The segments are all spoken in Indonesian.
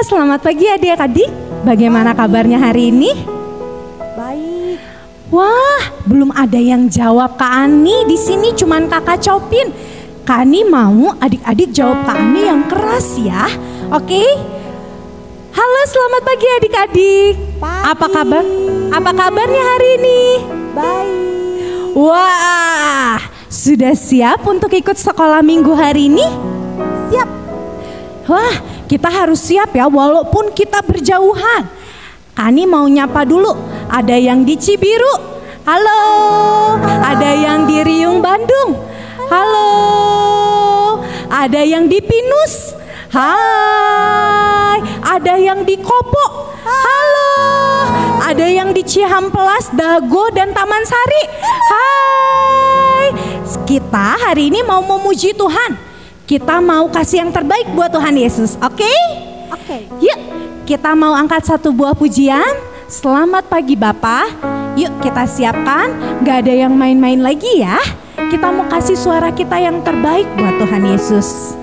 selamat pagi adik-adik. Bagaimana kabarnya hari ini? Baik. Wah, belum ada yang jawab Kak Ani. Di sini cuman Kakak Copin. Kak Ani mau adik-adik jawab Kak Ani yang keras ya. Oke? Halo, selamat pagi adik-adik. Pagi. Apa kabar? Apa kabarnya hari ini? Baik. Wah, sudah siap untuk ikut sekolah minggu hari ini? Siap. Wah, kita harus siap ya walaupun kita berjauhan. Kani mau nyapa dulu. Ada yang di Cibiru. Halo. Ada yang di Riung Bandung. Halo. Ada yang di Pinus. Hai. Ada yang di Kopo. Halo. Ada yang di Cihampelas, Dago dan Taman Sari. Hai. Kita hari ini mau memuji Tuhan. Kita mau kasih yang terbaik buat Tuhan Yesus, oke? Oke. Yuk, kita mau angkat satu buah pujian. Selamat pagi Bapak. Yuk kita siapkan, gak ada yang main-main lagi ya. Kita mau kasih suara kita yang terbaik buat Tuhan Yesus.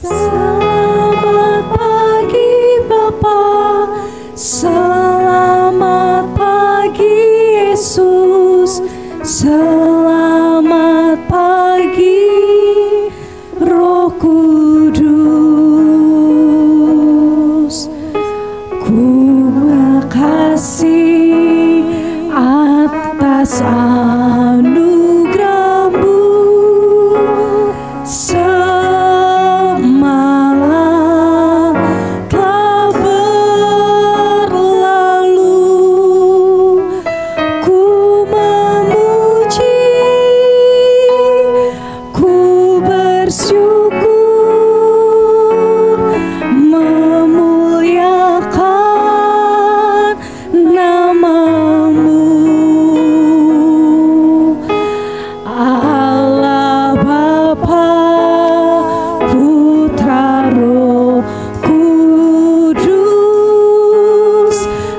Selamat pagi Bapak. Selamat pagi Yesus. Selamat pagi Roh Kudus. Ku makasih atas anugerah-Mu. Semalam telah berlalu, ku memuji, ku bersyukur, memuliakan nama-Mu. Allah Bapa, Putra, Roh Kudus,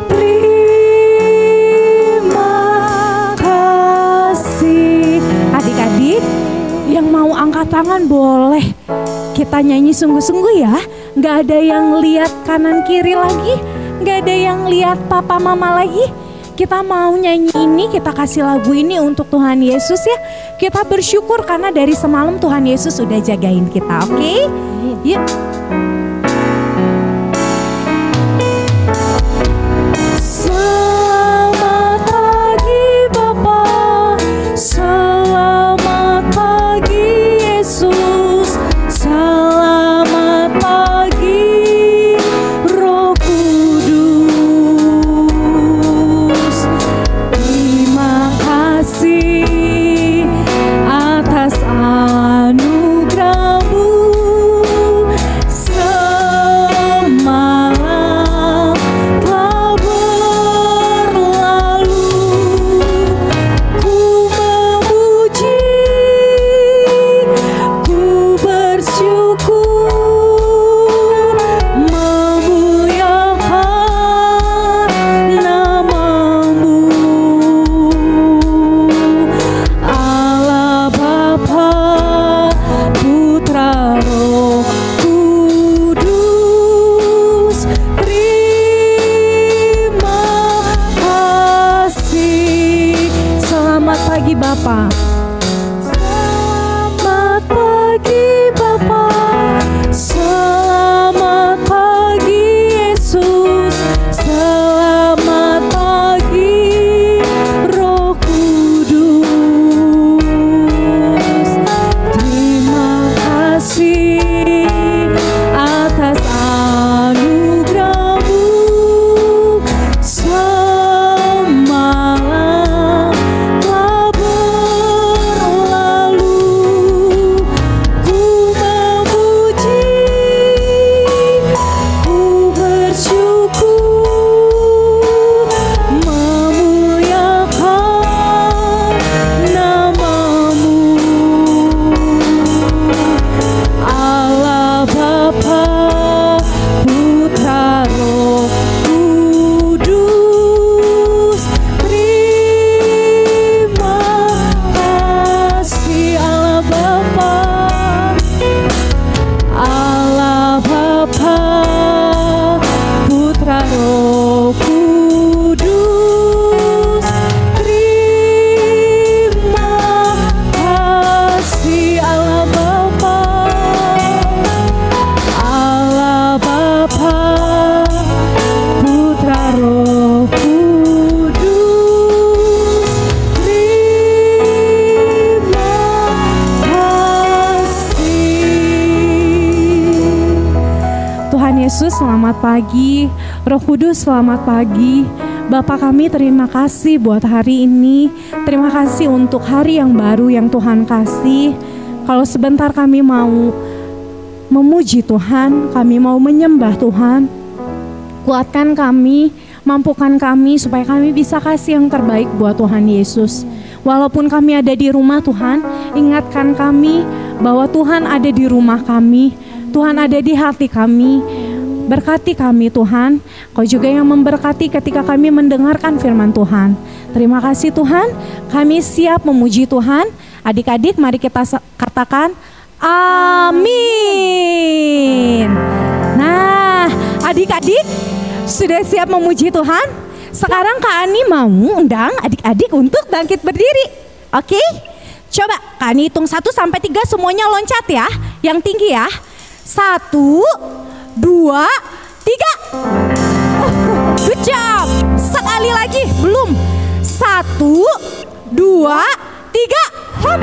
terima kasih. Adik-adik yang mau angkat tangan boleh. Kita nyanyi sungguh-sungguh ya. Gak ada yang lihat kanan kiri lagi. Gak ada yang lihat papa mama lagi. Kita mau nyanyi ini, kita kasih lagu ini untuk Tuhan Yesus ya. Kita bersyukur karena dari semalam Tuhan Yesus sudah jagain kita, oke? Yuk. Selamat pagi Bapak. Selamat pagi Yesus. Selamat pagi Roh Kudus. Terima kasih atas anugerah-Mu. Semalam telah berlalu, ku memuji, ku bersyukur, memuliakan nama-Mu. Allah Bapa, Putra, Roh Kudus, terima kasih. Selamat pagi Bapak. Selamat pagi Bapak. Selamat pagi Yesus. Selamat pagi Roh Kudus. Terima kasih atas anugerah-Mu. Semalam telah berlalu, selamat pagi. Roh Kudus selamat pagi. Bapa kami terima kasih buat hari ini. Terima kasih untuk hari yang baru yang Tuhan kasih. Kalau sebentar kami mau memuji Tuhan, kami mau menyembah Tuhan. Kuatkan kami, mampukan kami supaya kami bisa kasih yang terbaik buat Tuhan Yesus. Walaupun kami ada di rumah Tuhan, ingatkan kami bahwa Tuhan ada di rumah kami. Tuhan ada di hati kami. Berkati kami Tuhan, Kau juga yang memberkati ketika kami mendengarkan firman Tuhan. Terima kasih Tuhan, kami siap memuji Tuhan. Adik-adik mari kita katakan amin. Nah adik-adik sudah siap memuji Tuhan? Sekarang Kak Ani mau undang adik-adik untuk bangkit berdiri. Oke? Coba Kak Ani hitung 1 sampai 3 semuanya loncat ya. Yang tinggi ya. 1, 2, 3. Good job. Sekali lagi, belum. 1, 2, 3. Hop.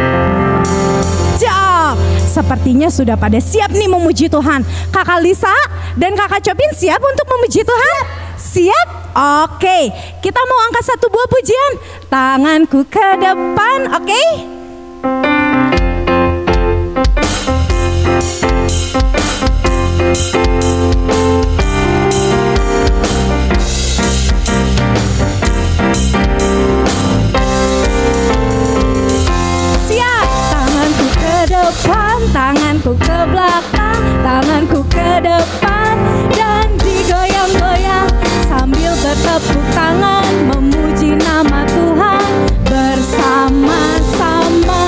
Job. Sepertinya sudah pada siap nih memuji Tuhan. Kakak Lisa dan Kakak Chopin siap untuk memuji Tuhan? Siap? Oke. Kita mau angkat 1 buah pujian. Tanganku ke depan, oke? Tanganku ke belakang, tanganku ke depan, dan digoyang-goyang sambil bertepuk tangan memuji nama Tuhan bersama-sama.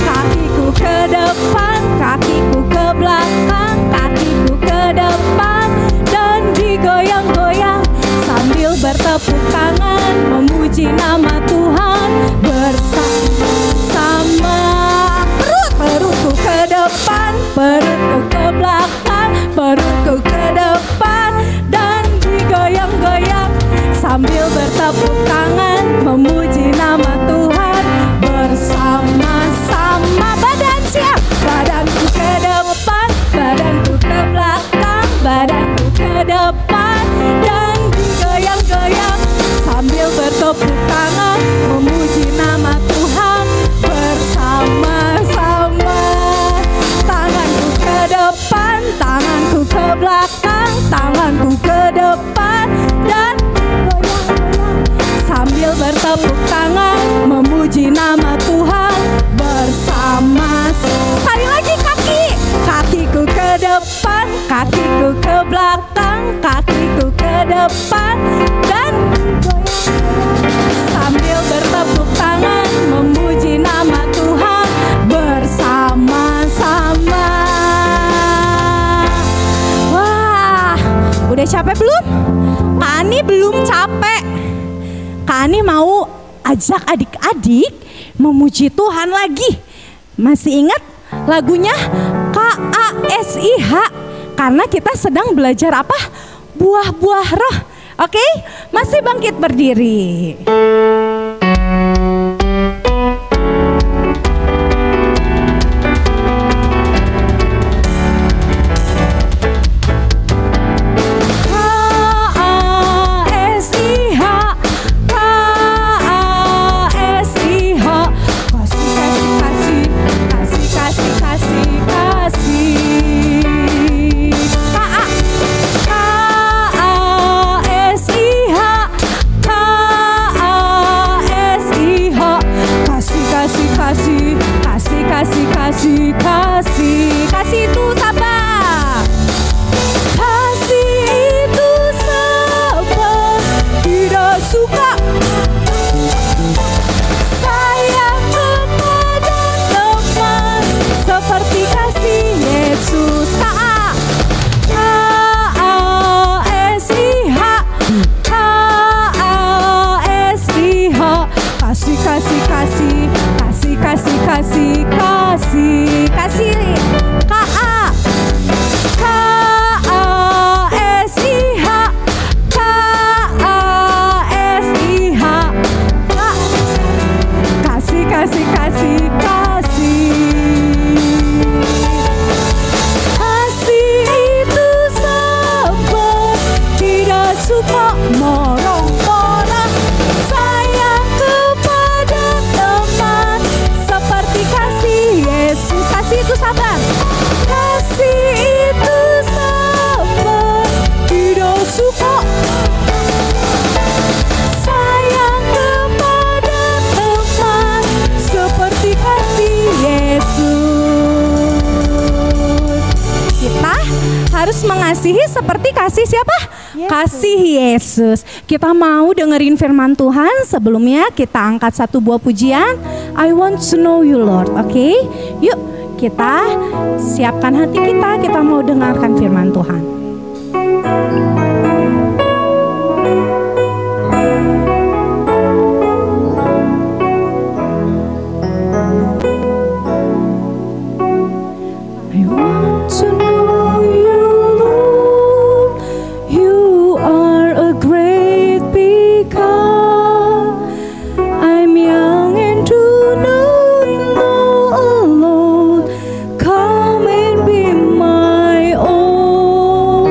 Kakiku ke depan, kakiku ke belakang, kakiku ke depan, dan digoyang-goyang sambil bertepuk tangan memuji nama Tuhan bersama-sama. Perutku ke depan, perutku ke belakang, perutku ke depan, dan digoyang-goyang sambil bertepuk tangan memuji nama Tuhan bersama-sama. Badan siap, badanku ke depan, badanku ke belakang, badanku ke depan, dan digoyang-goyang sambil bertepuk tangan memuji nama Tuhan bersama-sama. Tanganku ke depan, tanganku ke belakang, tanganku ke depan, dan goyang-goyang sambil bertepuk tangan memuji nama Tuhan bersama. Sekali lagi kaki, kakiku ke depan, kakiku ke belakang, kakiku ke depan, dan sambil bertepuk tangan memuji nama Tuhan bersama-sama. Wah, udah capek belum? Kak Ani belum capek. Kak Ani mau ajak adik-adik memuji Tuhan lagi. Masih ingat lagunya KASIH? Karena kita sedang belajar apa? Buah-buah roh. Oke, masih bangkit berdiri. mengasihi seperti kasih siapa? Yesus. Kasih Yesus. Kita mau dengerin firman Tuhan. Sebelumnya kita angkat satu buah pujian. I want to know you Lord. Oke, yuk kita siapkan hati kita. Kita mau dengarkan firman Tuhan. I want to know you, Lord. You are a great big God. I'm young and do not know alone. Come and be my own.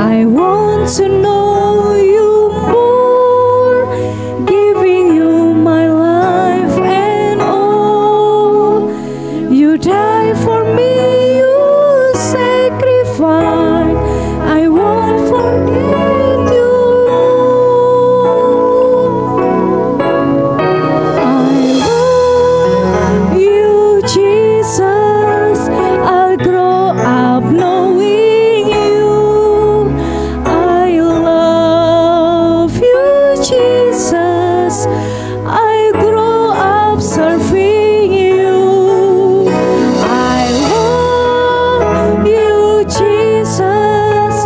I want to know you more, giving you my life and all. You die for me, you sacrifice. I won't forget you, Lord. I love you, Jesus. I'll grow up knowing you. I love you, Jesus. I grow up serving you. I love you, Jesus.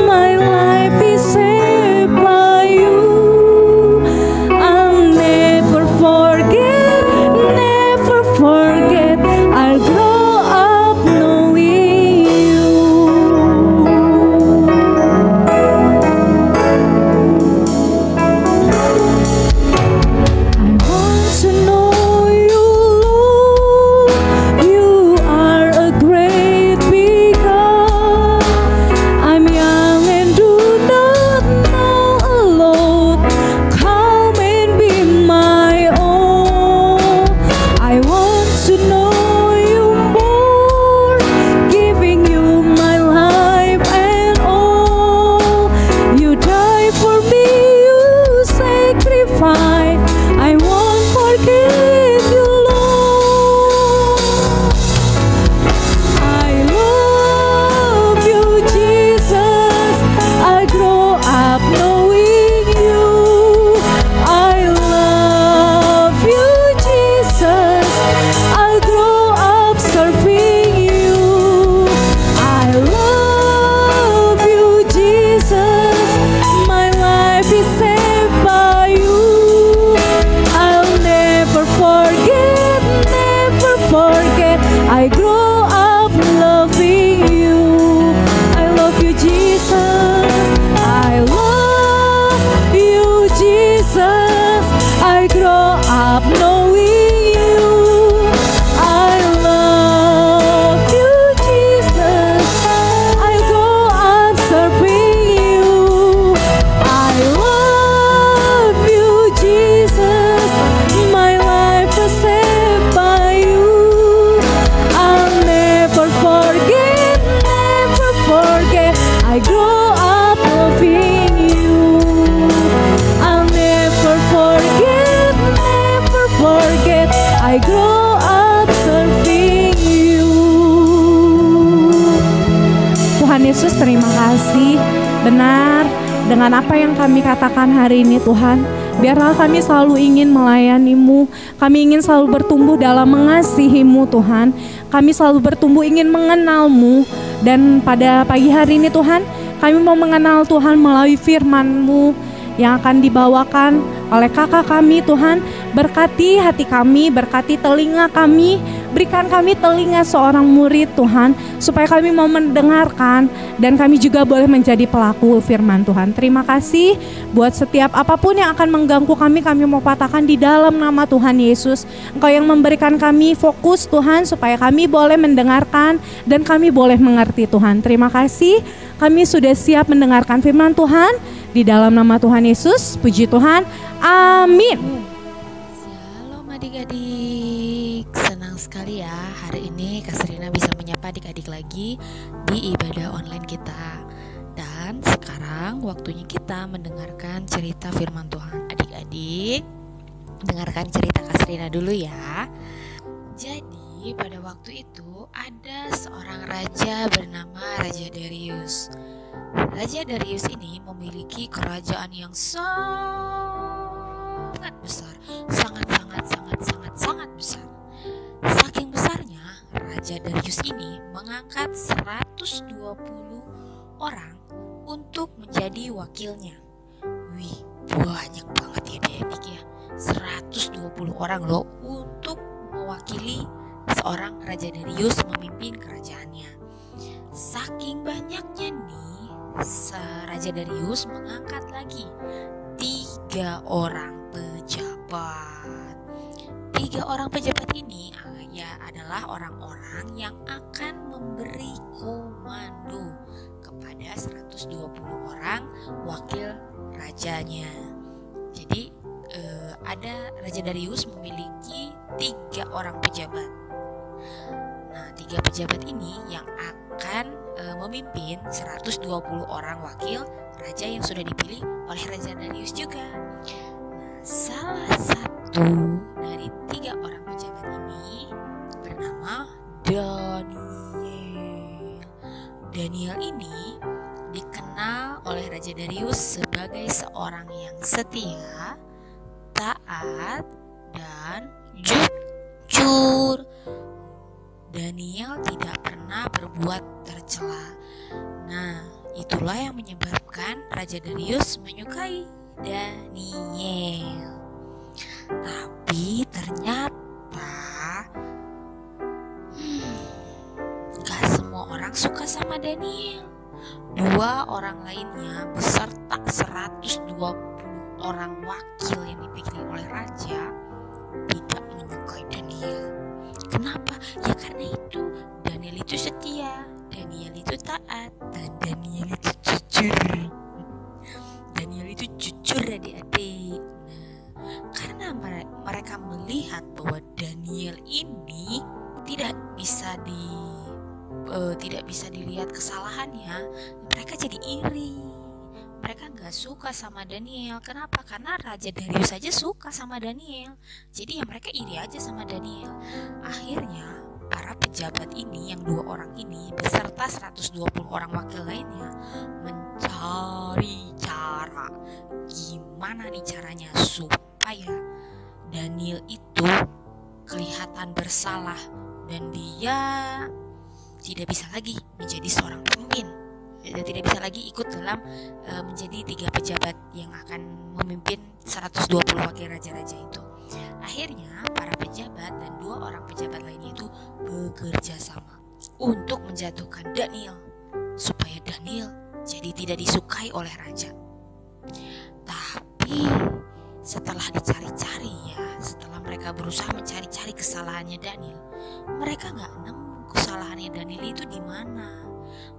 My life is saved by you. I'll never forget, never forget. I'll grow up knowing you. I want to know you, Lord. You are a great big God. I'm young and do not know alone. Come and be my own. I want to know you more, giving you my life and all. You die for me, you sacrifice. I won't forget you, Lord. I love you, Jesus. I grow up knowing you. I love you, Jesus. I grow up serving you. I love you, Jesus. My life is saved by you. I'll never forget, never forget. I grow up loving you. I love you, Jesus. I love you, Jesus. I grow up knowing you. I love you, Jesus. I grow up serving you. I love you, Jesus. My life is saved by you. I'll never forget, never forget. I grow up loving you. I'll never forget, never forget. I grow up serving you. Tuhan Yesus, terima kasih. Benar, dengan apa yang kami katakan hari ini Tuhan, biarlah kami selalu ingin melayani-Mu. Kami ingin selalu bertumbuh dalam mengasihi-Mu Tuhan. Kami selalu bertumbuh ingin mengenal-Mu. Dan pada pagi hari ini Tuhan, kami mau mengenal Tuhan melalui firman-Mu yang akan dibawakan oleh kakak kami Tuhan. Berkati hati kami, berkati telinga kami, berikan kami telinga seorang murid Tuhan, supaya kami mau mendengarkan dan kami juga boleh menjadi pelaku firman Tuhan. Terima kasih buat setiap apapun yang akan mengganggu kami mau patahkan di dalam nama Tuhan Yesus. Engkau yang memberikan kami fokus Tuhan, supaya kami boleh mendengarkan dan kami boleh mengerti Tuhan. Terima kasih, kami sudah siap mendengarkan firman Tuhan di dalam nama Tuhan Yesus. Puji Tuhan, amin. Shalom adik-adik, senang sekali ya hari ini Kak Serina bisa menyapa adik-adik lagi di ibadah online kita. Dan sekarang waktunya kita mendengarkan cerita firman Tuhan. Adik-adik, dengarkan cerita Kak Serina dulu ya. Jadi Jadi pada waktu itu ada seorang raja bernama Raja Darius. Raja Darius ini memiliki kerajaan yang sangat besar, sangat besar. Saking besarnya, Raja Darius ini mengangkat 120 orang untuk menjadi wakilnya. Wih, banyak banget ya adik ya. 120 orang loh untuk mewakili seorang Raja Darius memimpin kerajaannya. Saking banyaknya nih, Raja Darius mengangkat lagi 3 orang pejabat. 3 orang pejabat ini ya adalah orang-orang yang akan memberi komando kepada 120 orang wakil rajanya. Jadi ada Raja Darius memiliki 3 orang pejabat. Nah, 3 pejabat ini yang akan memimpin 120 orang wakil raja yang sudah dipilih oleh Raja Darius juga. Nah, salah satu dari 3 orang pejabat ini bernama Daniel. Daniel ini dikenal oleh Raja Darius sebagai seorang yang setia, taat, dan jujur. Daniel tidak pernah berbuat tercela. Nah, itulah yang menyebabkan Raja Darius menyukai Daniel. Tapi ternyata gak semua orang suka sama Daniel. 2 orang lainnya beserta 120 orang wakil yang dipilih oleh raja tidak menyukai Daniel. Kenapa? Ya karena itu Daniel itu setia, Daniel itu taat, dan Daniel itu jujur. Daniel itu jujur adik-adik. Nah, karena mereka melihat bahwa Daniel ini tidak bisa dilihat kesalahannya, mereka jadi iri. Mereka gak suka sama Daniel. Kenapa? Karena Raja Darius saja suka sama Daniel. Jadi ya mereka iri aja sama Daniel. Akhirnya para pejabat ini, yang 2 orang ini beserta 120 orang wakil lainnya, mencari cara gimana nih caranya supaya Daniel itu kelihatan bersalah dan dia tidak bisa lagi menjadi seorang pemimpin. Tidak bisa lagi ikut dalam menjadi 3 pejabat yang akan memimpin 120 wakil raja-raja itu. Akhirnya para pejabat dan 2 orang pejabat lainnya itu bekerja sama untuk menjatuhkan Daniel, supaya Daniel jadi tidak disukai oleh raja. Tapi setelah dicari-cari ya, setelah mereka berusaha mencari-cari kesalahannya Daniel, mereka nggak nemu kesalahannya Daniel itu di mana.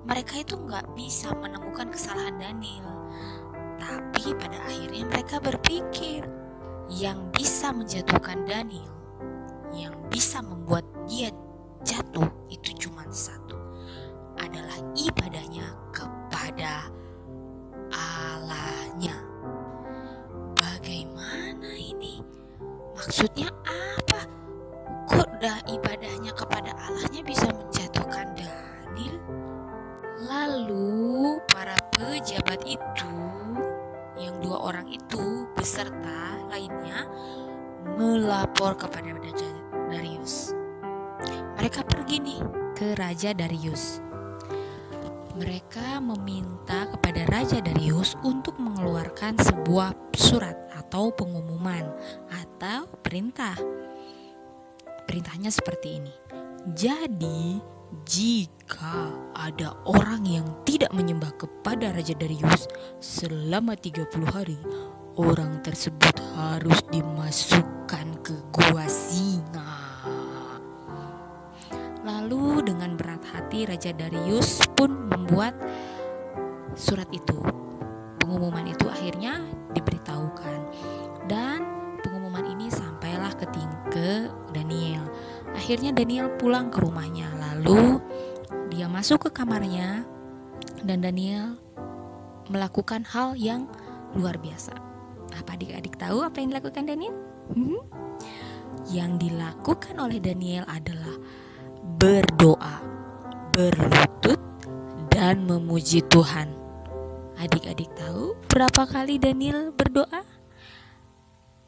Mereka itu nggak bisa menemukan kesalahan Daniel. Tapi pada akhirnya mereka berpikir yang bisa menjatuhkan Daniel, yang bisa membuat dia jatuh itu cuma satu, adalah ibadahnya kepada Allahnya. Bagaimana ini? Maksudnya apa? Kok ibadahnya kepada Allahnya bisa menjatuhkan Daniel? Lalu para pejabat itu, yang 2 orang itu beserta lainnya, melapor kepada Raja Darius. Mereka pergi nih ke Raja Darius. Mereka meminta kepada Raja Darius untuk mengeluarkan sebuah surat atau pengumuman atau perintah. Perintahnya seperti ini. Jadi, jika ada orang yang tidak menyembah kepada Raja Darius selama 30 hari, orang tersebut harus dimasukkan ke gua singa. Lalu dengan berat hati Raja Darius pun membuat surat itu. Pengumuman itu akhirnya diberitahukan, dan pengumuman ini sampailah ke Daniel. Akhirnya Daniel pulang ke rumahnya, lalu dia masuk ke kamarnya dan Daniel melakukan hal yang luar biasa. Apa adik-adik tahu apa yang dilakukan Daniel? yang dilakukan oleh Daniel adalah berdoa, berlutut, dan memuji Tuhan. Adik-adik tahu berapa kali Daniel berdoa?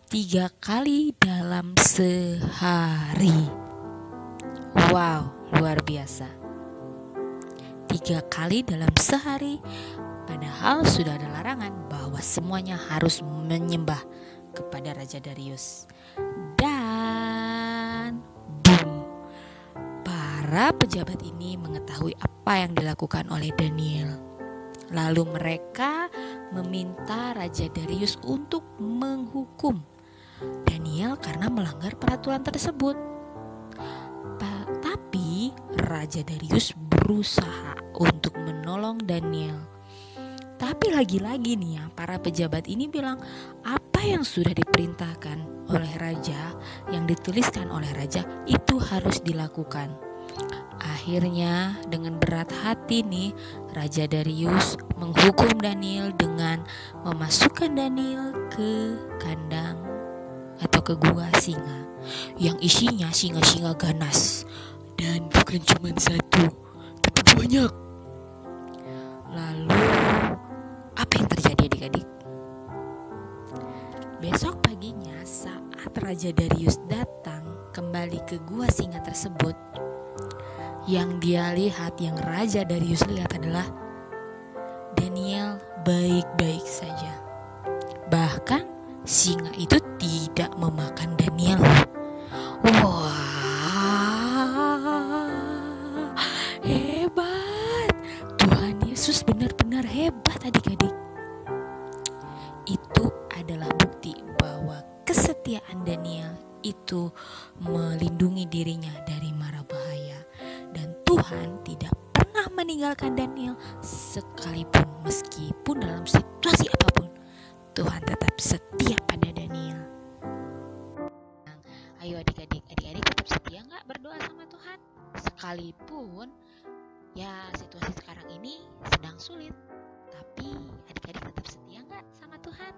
3 kali dalam sehari. Wow, luar biasa. 3 kali dalam sehari, padahal sudah ada larangan bahwa semuanya harus menyembah kepada Raja Darius. Dan boom, para pejabat ini mengetahui apa yang dilakukan oleh Daniel. Lalu mereka meminta Raja Darius untuk menghukum Daniel karena melanggar peraturan tersebut. Tapi Raja Darius berusaha untuk menolong Daniel. Tapi lagi-lagi nih ya, para pejabat ini bilang apa yang sudah diperintahkan oleh raja, yang dituliskan oleh raja itu harus dilakukan. Akhirnya dengan berat hati nih Raja Darius menghukum Daniel dengan memasukkan Daniel ke kandang atau ke gua singa yang isinya singa-singa ganas, dan bukan cuma satu tapi banyak. Lalu apa yang terjadi adik-adik? Besok paginya saat Raja Darius datang kembali ke gua singa tersebut, yang dia lihat, yang Raja Darius lihat adalah Daniel baik-baik saja. Bahkan singa itu tidak memakan Daniel. Wah, hebat. Tuhan Yesus benar-benar hebat adik-adik. Itu adalah bukti bahwa kesetiaan Daniel itu melindungi dirinya dari mara bahaya. Dan Tuhan tidak pernah meninggalkan Daniel sekalipun, meskipun dalam situasi apapun Tuhan tetap setia pada Daniel. Ayo adik-adik tetap setia nggak berdoa sama Tuhan? Sekalipun ya situasi sekarang ini sedang sulit, tapi adik-adik tetap setia nggak sama Tuhan?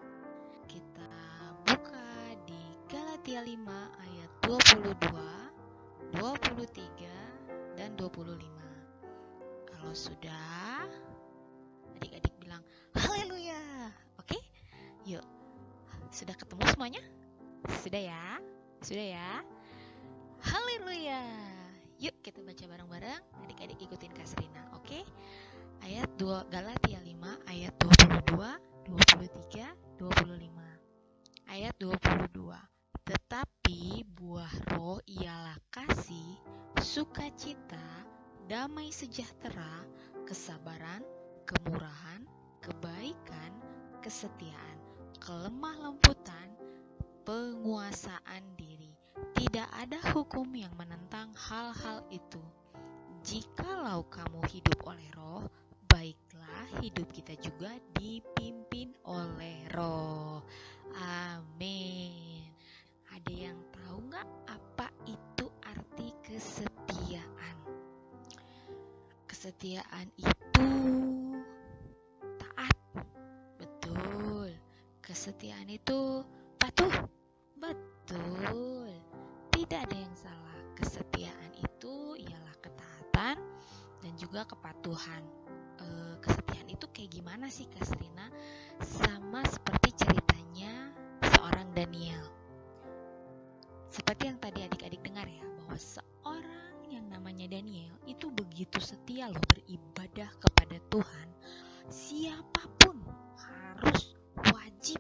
Kita buka di Galatia 5 ayat 22, 23, dan 25. Kalau sudah, adik-adik bilang haleluya. Oke? Yuk. Sudah ketemu semuanya? Sudah ya? Sudah ya? Haleluya. Yuk kita baca bareng-bareng. Adik-adik ikutin Kak Serina, oke? Ayat 2 Galatia 5 ayat 22, 23, 25. Ayat 22. Tetapi buah roh ialah kasih, sukacita, damai sejahtera, kesabaran, kemurahan, kebaikan, kesetiaan, kelemah lembutan, penguasaan diri. Tidak ada hukum yang menentang hal-hal itu. Jikalau kamu hidup oleh roh, baiklah hidup kita juga dipimpin oleh roh. Amin. Ada yang tahu nggak apa itu arti kesetiaan? Kesetiaan itu taat. Betul. Kesetiaan itu patuh. Betul. Tidak ada yang salah. Kesetiaan itu ialah ketaatan dan juga kepatuhan. Kesetiaan itu kayak gimana sih Kak Serina? Sama seperti ceritanya seorang Daniel. Seperti yang tadi adik-adik dengar ya, bahwa seorang yang namanya Daniel itu begitu setia loh beribadah kepada Tuhan. Siapapun harus wajib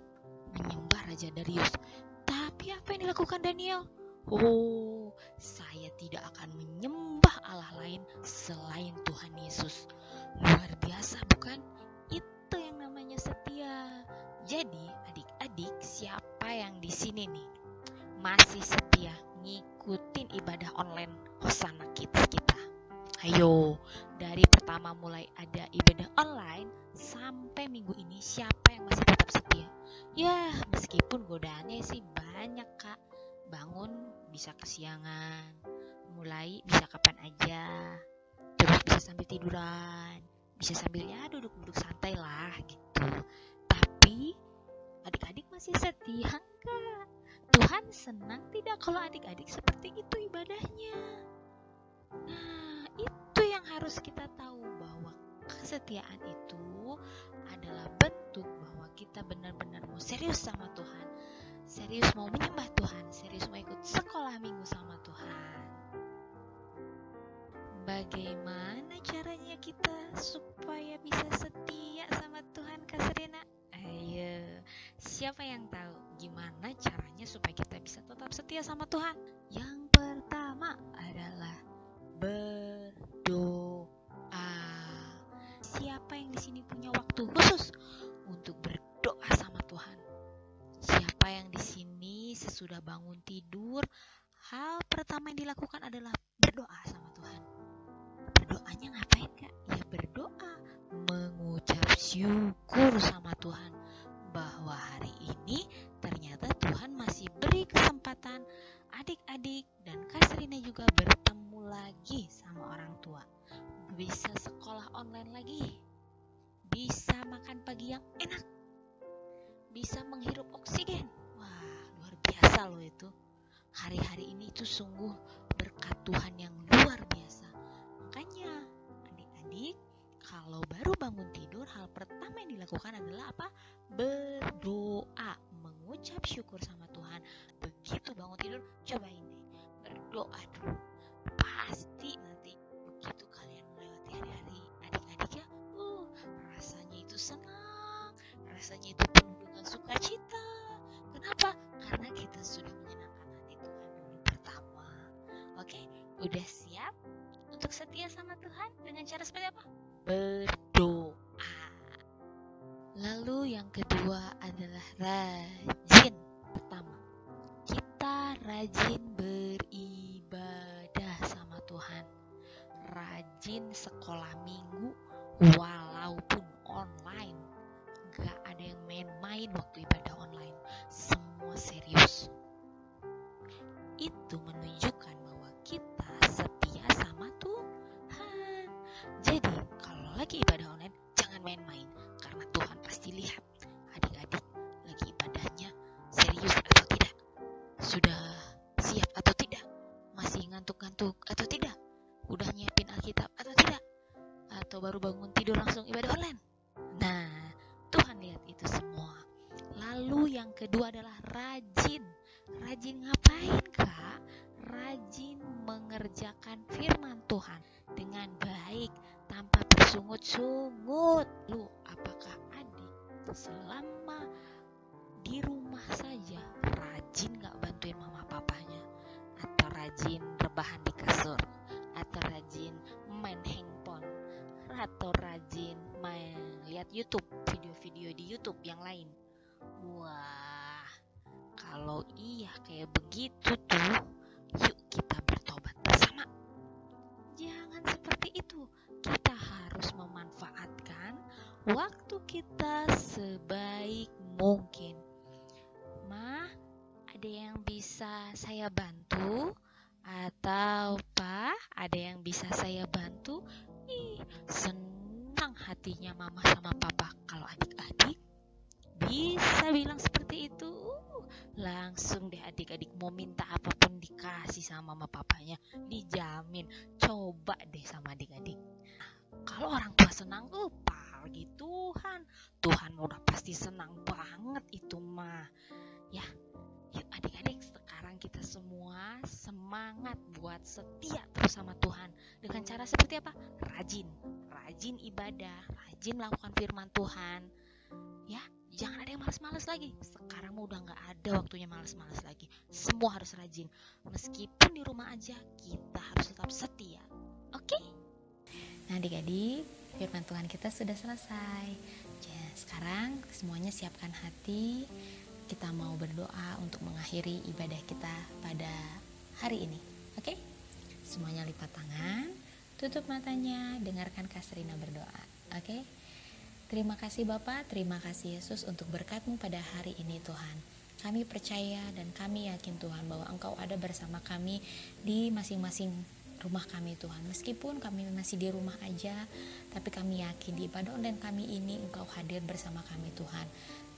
menyembah Raja Darius. Tapi apa yang dilakukan Daniel? Oh, saya tidak akan menyembah Allah lain selain Tuhan Yesus. Luar biasa bukan? Itu yang namanya setia. Jadi adik-adik, siapa yang di sini nih masih setia ngikutin ibadah online Hosana Kids kita? Ayo, dari pertama mulai ada ibadah online sampai minggu ini, siapa yang masih tetap setia? Ya, meskipun godaannya sih banyak Kak. Bangun bisa kesiangan, mulai bisa kapan aja, terus bisa sambil tiduran, bisa sambil ya duduk-duduk santai lah gitu. Tapi adik-adik masih setia enggak? Tuhan senang tidak kalau adik-adik seperti itu ibadahnya? Nah, itu yang harus kita tahu, bahwa kesetiaan itu adalah bentuk bahwa kita benar-benar mau serius sama Tuhan, serius mau menyembah Tuhan, serius mau ikut sekolah minggu sama Tuhan. Bagaimana caranya kita supaya bisa setia sama Tuhan, Kak Serena? Ayo, siapa yang tahu gimana caranya supaya kita bisa tetap setia sama Tuhan? Yang pertama adalah berdoa. Siapa yang di sini punya waktu khusus untuk berdoa sama Tuhan? Siapa yang di sini sesudah bangun tidur, hal pertama yang dilakukan adalah berdoa sama Tuhan? Berdoanya ngapain, Kak? Ya berdoa, mengucap syukur sama Tuhan bahwa hari ini ternyata Tuhan masih beri kesempatan adik-adik dan Kak Serina juga bertemu lagi sama orang tua. Bisa sekolah online lagi, bisa makan pagi yang enak, bisa menghirup oksigen. Wah, luar biasa loh itu. Hari-hari ini itu sungguh berkat Tuhan yang luar biasa. Makanya adik-adik kalau baru bangun tidur, hal pertama yang dilakukan adalah apa? Berdoa, mengucap syukur sama Tuhan. Begitu bangun tidur, cobain deh berdoa dulu. Pasti nanti begitu kalian melewati hari-hari adik-adik ya, rasanya itu senang, rasanya itu penuh dengan sukacita. Kenapa? Karena kita sudah menyenangkan hati Tuhan dulu pertama. Oke, udah siap untuk setia sama Tuhan dengan cara seperti apa? Berdoa. Lalu yang kedua adalah rajin. Pertama, kita rajin beribadah sama Tuhan. Rajin sekolah minggu walaupun online. Gak ada yang main-main waktu ibadah online. Semua serius. Itu menunjukkan bahwa kita setia sama Tuhan. Jadi kalau lagi ibadah online, jangan main-main, karena Tuhan pasti lihat adik-adik lagi ibadahnya serius atau tidak, sudah siap atau tidak, masih ngantuk-ngantuk atau tidak, udah nyiapin Alkitab atau tidak, atau baru bangun tidur langsung ibadah online. Nah, Tuhan lihat itu semua. Lalu yang kedua adalah rajin. Rajin ngapain, Kak? Rajin mengerjakan firman Tuhan dengan baik, tanpa bersungut-sungut. Lu, apakah adik selama di rumah saja rajin gak bantuin mama papanya? Atau rajin rebahan di kasur? Atau rajin main handphone? Atau rajin main lihat YouTube, video-video di YouTube yang lain? Wah, kalau iya kayak begitu tuh, yuk kita bertobat bersama. Jangan seperti itu. Kita harus memanfaatkan waktu kita sebaik mungkin. Ma, ada yang bisa saya bantu? Atau Pa, ada yang bisa saya bantu? Senang hatinya mama sama papa kalau adik-adik bisa bilang seperti itu. Langsung deh adik-adik mau minta apapun dikasih sama mama papanya, dijamin. Coba deh sama adik-adik. Kalau orang tua senang, apalagi Tuhan udah pasti senang banget itu mah. Ya, yuk adik-adik, sekarang kita semua semangat buat setia terus sama Tuhan. Dengan cara seperti apa? Rajin ibadah, rajin melakukan firman Tuhan. Ya, jangan ada yang malas-malas lagi. Sekarang udah gak ada waktunya malas-malas lagi. Semua harus rajin. Meskipun di rumah aja, kita harus tetap setia. Oke? Nah adik-adik, firman Tuhan kita sudah selesai. Jadi, sekarang semuanya siapkan hati. Kita mau berdoa untuk mengakhiri ibadah kita pada hari ini. Oke? Semuanya lipat tangan, tutup matanya, dengarkan Kak Serina berdoa. Oke? Terima kasih Bapa, terima kasih Yesus untuk berkat-Mu pada hari ini Tuhan. Kami percaya dan kami yakin Tuhan bahwa Engkau ada bersama kami di masing-masing rumah kami Tuhan. Meskipun kami masih di rumah aja, tapi kami yakin di ibadah online kami ini Engkau hadir bersama kami Tuhan.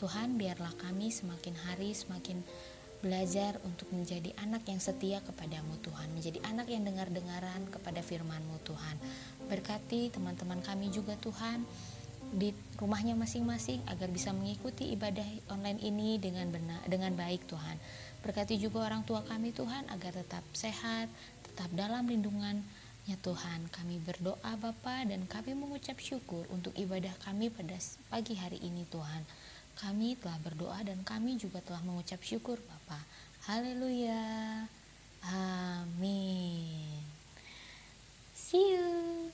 Tuhan, biarlah kami semakin hari semakin belajar untuk menjadi anak yang setia kepadamu Tuhan, menjadi anak yang dengar-dengaran kepada firman-Mu Tuhan. Berkati teman-teman kami juga Tuhan di rumahnya masing-masing agar bisa mengikuti ibadah online ini dengan baik Tuhan. Berkati juga orang tua kami Tuhan agar tetap sehat, tetap dalam lindungan-Nya Tuhan. Kami berdoa Bapa, dan kami mengucap syukur untuk ibadah kami pada pagi hari ini Tuhan. Kami telah berdoa dan kami juga telah mengucap syukur Bapa. Haleluya. Amin. See you.